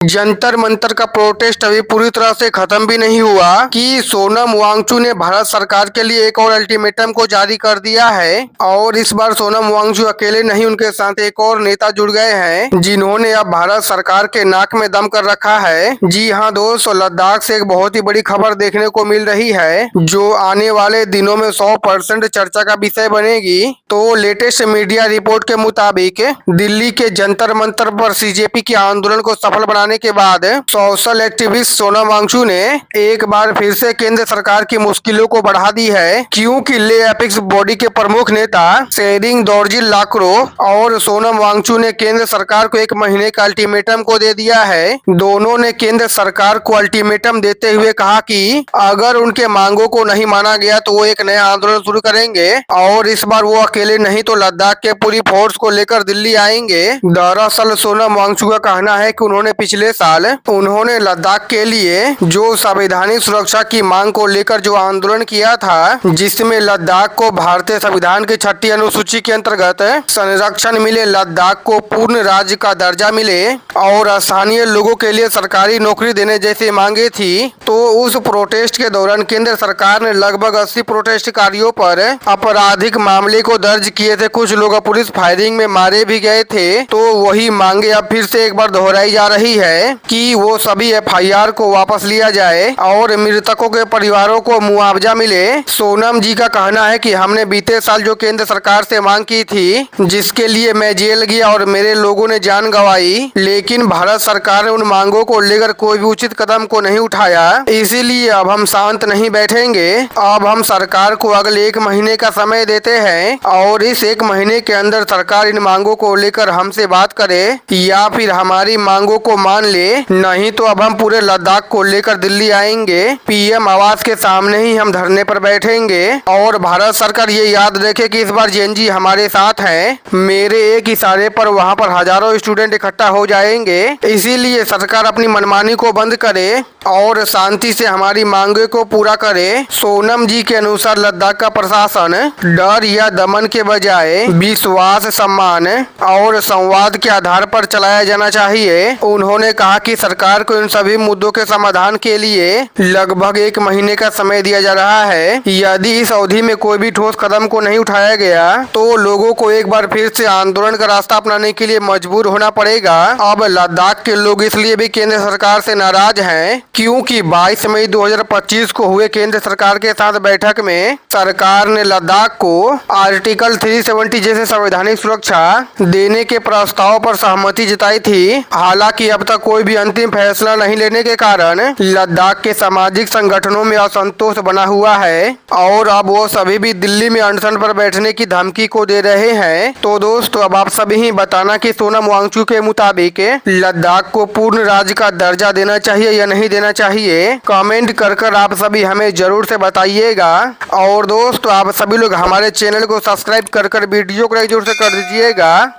जंतर मंतर का प्रोटेस्ट अभी पूरी तरह से खत्म भी नहीं हुआ कि सोनम वांगचुक ने भारत सरकार के लिए एक और अल्टीमेटम को जारी कर दिया है। और इस बार सोनम वांगचुक अकेले नहीं, उनके साथ एक और नेता जुड़ गए हैं जिन्होंने अब भारत सरकार के नाक में दम कर रखा है। जी हाँ दोस्तों, लद्दाख से एक बहुत ही बड़ी खबर देखने को मिल रही है जो आने वाले दिनों में 100% चर्चा का विषय बनेगी। तो लेटेस्ट मीडिया रिपोर्ट के मुताबिक दिल्ली के जंतर मंतर पर सीजेपी के आंदोलन को सफल बनाने के बाद सोशल एक्टिविस्ट सोनम वांगचुक ने एक बार फिर से केंद्र सरकार की मुश्किलों को बढ़ा दी है, क्योंकि ले एपिक्स बॉडी के प्रमुख नेता सेरिंग दोरजी लाक्रो और सोनम वांगचुक ने केंद्र सरकार को 1 महीने का अल्टीमेटम को दे दिया है। दोनों ने केंद्र सरकार को अल्टीमेटम देते हुए कहा कि अगर उनके मांगों को नहीं माना गया तो वो एक नया आंदोलन शुरू करेंगे और इस बार वो अकेले नहीं तो लद्दाख के पूरी फोर्स को लेकर दिल्ली आएंगे। दरअसल सोनम वांगचुक का कहना है कि उन्होंने पिछले साल लद्दाख के लिए जो संवैधानिक सुरक्षा की मांग को लेकर जो आंदोलन किया था, जिसमें लद्दाख को भारतीय संविधान की 6ठी अनुसूची के अंतर्गत संरक्षण मिले, लद्दाख को पूर्ण राज्य का दर्जा मिले और स्थानीय लोगों के लिए सरकारी नौकरी देने जैसी मांगे थी। तो उस प्रोटेस्ट के दौरान केंद्र सरकार ने लगभग 80 प्रोटेस्टकारियों पर आपराधिक मामले को दर्ज किए थे। कुछ लोग पुलिस फायरिंग में मारे भी गए थे। तो वही मांगे अब फिर से एक बार दोहराई जा रही है कि वो सभी एफआईआर को वापस लिया जाए और मृतकों के परिवारों को मुआवजा मिले। सोनम जी का कहना है कि हमने बीते साल जो केंद्र सरकार से मांग की थी, जिसके लिए मैं जेल गया और मेरे लोगों ने जान गंवाई, लेकिन भारत सरकार ने उन मांगों को लेकर कोई भी उचित कदम को नहीं उठाया। इसीलिए अब हम शांत नहीं बैठेंगे। अब हम सरकार को अगले 1 महीने का समय देते हैं और इस 1 महीने के अंदर सरकार इन मांगों को लेकर हमसे बात करे या फिर हमारी मांगों को मान ले, नहीं तो अब हम पूरे लद्दाख को लेकर दिल्ली आएंगे। पीएम आवास के सामने ही हम धरने पर बैठेंगे और भारत सरकार ये याद रखे कि इस बार जेएनजी हमारे साथ है। मेरे एक इशारे पर वहां पर हजारों स्टूडेंट इकट्ठा हो जाएंगे। इसीलिए सरकार अपनी मनमानी को बंद करे और शांति से हमारी मांगे को पूरा करे। सोनम जी के अनुसार लद्दाख का प्रशासन डर या दमन के बजाय विश्वास, सम्मान और संवाद के आधार पर चलाया जाना चाहिए। उन्होंने कहा कि सरकार को इन सभी मुद्दों के समाधान के लिए लगभग 1 महीने का समय दिया जा रहा है। यदि इस अवधि में कोई भी ठोस कदम को नहीं उठाया गया तो लोगों को एक बार फिर से आंदोलन का रास्ता अपनाने के लिए मजबूर होना पड़ेगा। अब लद्दाख के लोग इसलिए भी केंद्र सरकार से नाराज हैं क्योंकि 22 मई 2025 को हुए केंद्र सरकार के साथ बैठक में सरकार ने लद्दाख को आर्टिकल 370 जैसे संवैधानिक सुरक्षा देने के प्रस्ताव पर सहमति जताई थी। हालांकि अब तक कोई भी अंतिम फैसला नहीं लेने के कारण लद्दाख के सामाजिक संगठनों में असंतोष बना हुआ है और अब वो सभी भी दिल्ली में अनशन पर बैठने की धमकी को दे रहे हैं। तो दोस्तों, अब आप सभी ही बताना कि सोनम वांगचुक के मुताबिक लद्दाख को पूर्ण राज्य का दर्जा देना चाहिए या नहीं देना चाहिए। कमेंट कर आप सभी हमें जरूर से बताइएगा। और दोस्तों, आप सभी लोग हमारे चैनल को सब्सक्राइब कर वीडियो को लाइक जरूर से कर दीजिएगा।